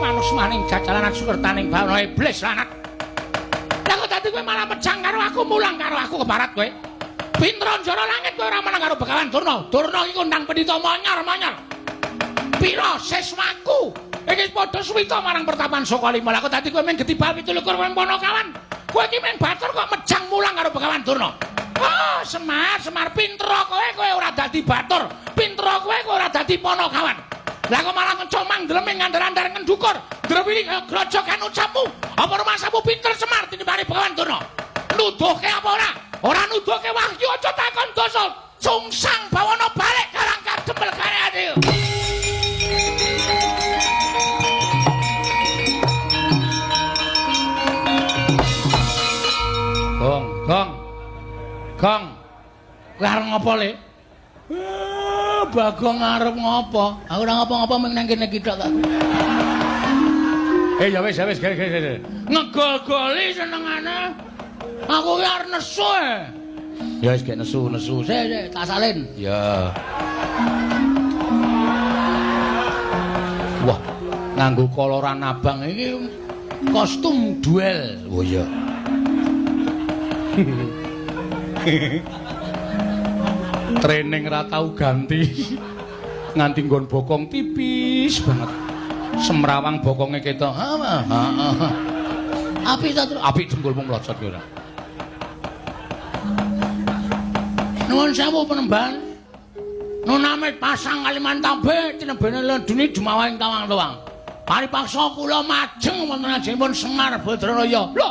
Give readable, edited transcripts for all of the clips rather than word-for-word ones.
manus maning jajalan sukertaning bawah iblis lanat. Lah kok dadi kowe malah mejang karo aku mulang karo aku ke barat kowe. Pintron jara langit kowe ora menang karo Begawan Durna. Durna iki kondang pendhita manyar-manyar. Pira siswaku iki padha suwita marang pertapan Sokalima. Lah kok dadi kowe mung getibal 17 wong Ponokawan. Kowe iki mung batur kok mejang mulang karo Begawan Durna. Oh, Semar pintra kowe ora dadi batur. Pintra kowe ora dadi Ponokawan. Lah kok malah ngecomang dleming ngandar-andar ngendukur. Drewili grojokan ucapmu. Apa rumasamu pinter Semar tinimbang Begawan Durna? Nuduhke apa ora? Ora nuduhke Wahyu aja takon dosa. Sungsang bawana balik karang kadempel kareane. Gong. Kowe arep ngopo, Le? Bagong arep ngopo? Aku ora ngopo-ngopo mung nang kene kithik kok. Ya wis. Ngegol-goli senengane. Aku ki arep nesu. Ya wis gek nesu. Sik, tak salin. Ya. Wah, nganggo koloran abang iki kostum duel. Oh iya. Training ra tau ganti. Nganti nggon bokong tipis banget. Semrawang bokonge ketok. Apik ta, Tru? Apik jempulmu mlocot ki ora. Nuwun sewu penemban. Nunamit pasang Kalimantan B tinebene Lenduni Dumawahing tawang-tawang. Paripaksa kula majeng wonten ajengipun Semar Badraraya. Lho,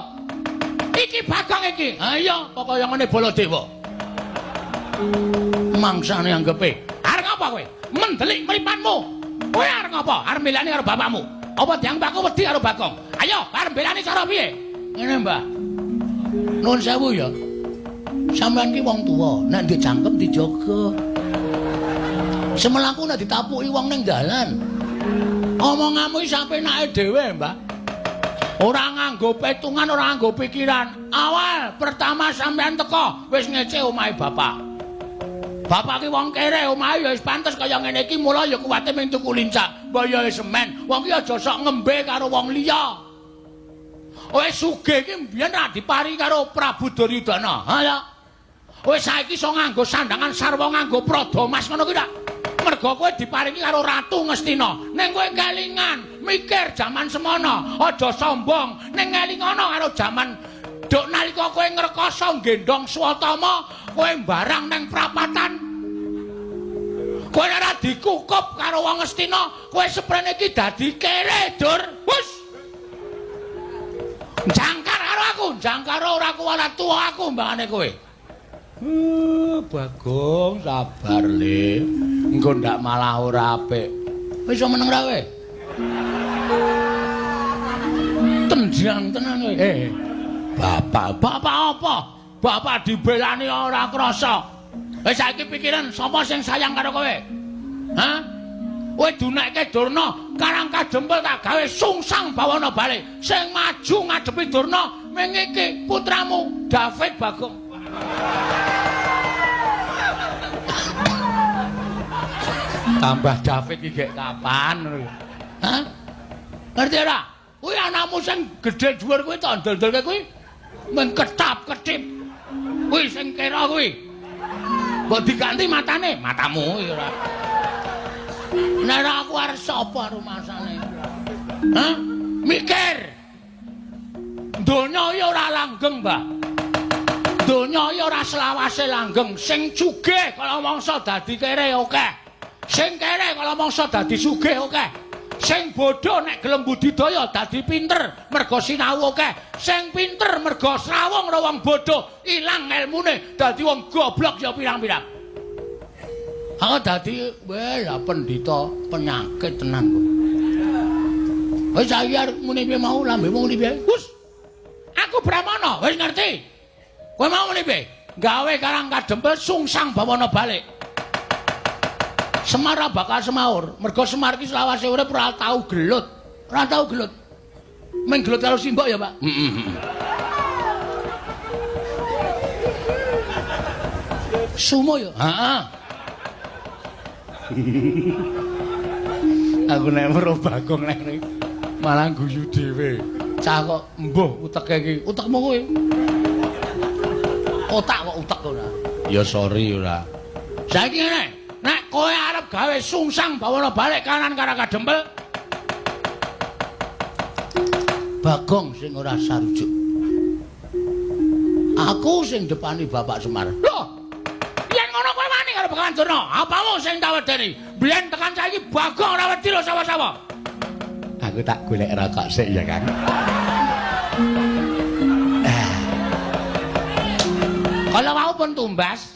iki Bagong iki. Ha iya, kaya ngene Baladewa. Mangsane anggepe. Arep ngapa kowe? Mendelik mripatmu. Kowe arep ngapa? Arep mbelani karo bapakmu. Apa diambakku wedi karo Bagong? Ayo, arep mbelani cara piye? Ngene, Mbah. Nuwun sewu ya. Sampeyan ki wong tuwa, nek ndek cangkem dijaga. Semelaku nek ditapuki wong ning dalan. Omonganmu iki sampe enake dhewe, Mbah. Ora nganggo petungan, ora nganggo pikiran. Awal pertama sampean teko wis ngece omahe bapak. Bapak ki wong kere, omahe ya wis pantes kaya ngene iki, mula ya kuwate ming tuku lincak, mbayahe semen. Wong ki aja sok ngembe karo wong liya. Wis sugih ki mbiyen ra diparingi karo Prabu Duryudana. Ha ya. Wis saiki iso nganggo sandangan sarwa nganggo prada mas ngono ki ta. Merga kowe diparingi karo Ratu Ngastina. Ning kowe kelingan mikir jaman semono, aja sombong. Ning ngelingono karo jaman dok nalika kowe ngrekoso gendong Swatama, kowe mbarang ning prapatan. Kowe ora dikukup karo wong Ngastina, kowe seprene iki dadi kere, Dur. Wus. Jangkar karo aku, jangkar ora kuwala tuwa aku mbangane kowe. Bagong sabar, Le. Engko ndak malah ora apik. Wis iso meneng ra kowe? Tenjang tenan kowe. Bapak apa? Bapak dibelani ora krasa. Wis saiki pikiran sapa sing sayang karo kowe? Hah? Kowe dunekke Durna, karang kadempel tak gawe sungsang bawana bali. Sing maju ngadepi Durna ming iki putramu David Bagong. Tambah David iki gek kapan? Hah? Ngerti ora? Kuwi anakmu sing gedhe dhuwur kuwi tak ndel-ndelke kuwi men ketap-ketip. Kuwi sing kira kuwi. Mbok diganti matane, matamu iki ora. Nek aku arep sapa rumasane? Hah? Mikir. Donya ya ora langgeng, Mbah. Donya ya ora selawase langgeng. Sing sugih kala mangsa dadi kere akeh. Sing kere kala mangsa dadi sugih akeh. Sing bodho nek gelem budidaya dadi pinter merga sinau akeh. Sing pinter merga srawung karo wong bodho ilang elmune dadi wong goblok ya pirang-pirang. Aku dadi ya pendhita penyakit tenan kok. Wis saiki arep muni piye mau lambemu muni piye? Wus. Aku Brahmana, wis ngerti. Kowe mau muni piye? Gawe karang kadempel sungsang bawana balik. Semar bakal semaur. Mergo Semar ki selawase urip ora tau gelut. Ora tau gelut. Ming gelut karo simbok ya, Pak? Sumo ya? Heeh. Aku nek weruh Bagong nek Malah guyu dhewe. Cah kok mbuh uteke iki. Utekmu kuwi. Otak kok utek ora. Ya sorry ora. Saiki ngene, nek kowe arep gawe sungsang bawana balik kanan karo kadempel. Bagong sing ora sarujuk. Aku sing depani Bapak Semar. Loh. Yen ngono kowe wani karo Begawan Durna. Apamu sing tak wedeni? Biyen tekan saiki Bagong ora wedi lho sapa-sapa. Aku tak golek rokok sik ya, Kang. Kalau mau pun tumbas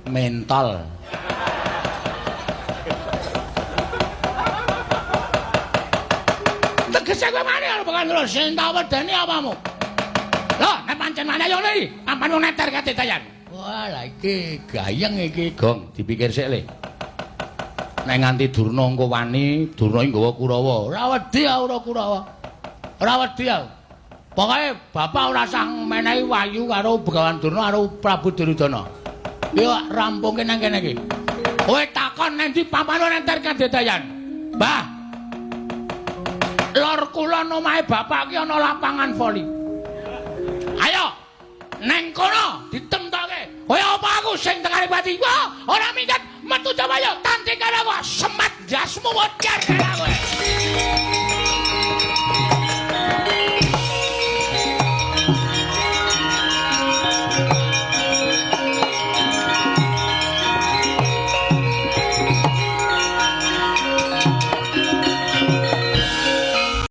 mentol. Tegese kowe mani karo Begawan Durna sing tak wedeni apamu? Loh, nek pancen mani ayo iki, ampan wong neter kate dayan. Wah, lah iki gayeng iki, Gong, dipikir sik le. Nek nganti Durna engko wani, Durna iki nggawa Kurawa. Ora wedi ora Kurawa. Ora wedi aku. Pokoke bapak ora sang menehi wayu karo Begawan Durna karo Prabu Duryudana. Yo rampungke nang kene iki. Kowe takon nang ndi pampano nenter Kadedayan. Mbah. Lor kulon omahe bapak ki ana lapangan voli. Ayo. Neng kono ditemtoke. Kaya apa aku sing tekani pati. Wah, ora minggat metu coba yo tanti karo semat jasmu modar karo kowe.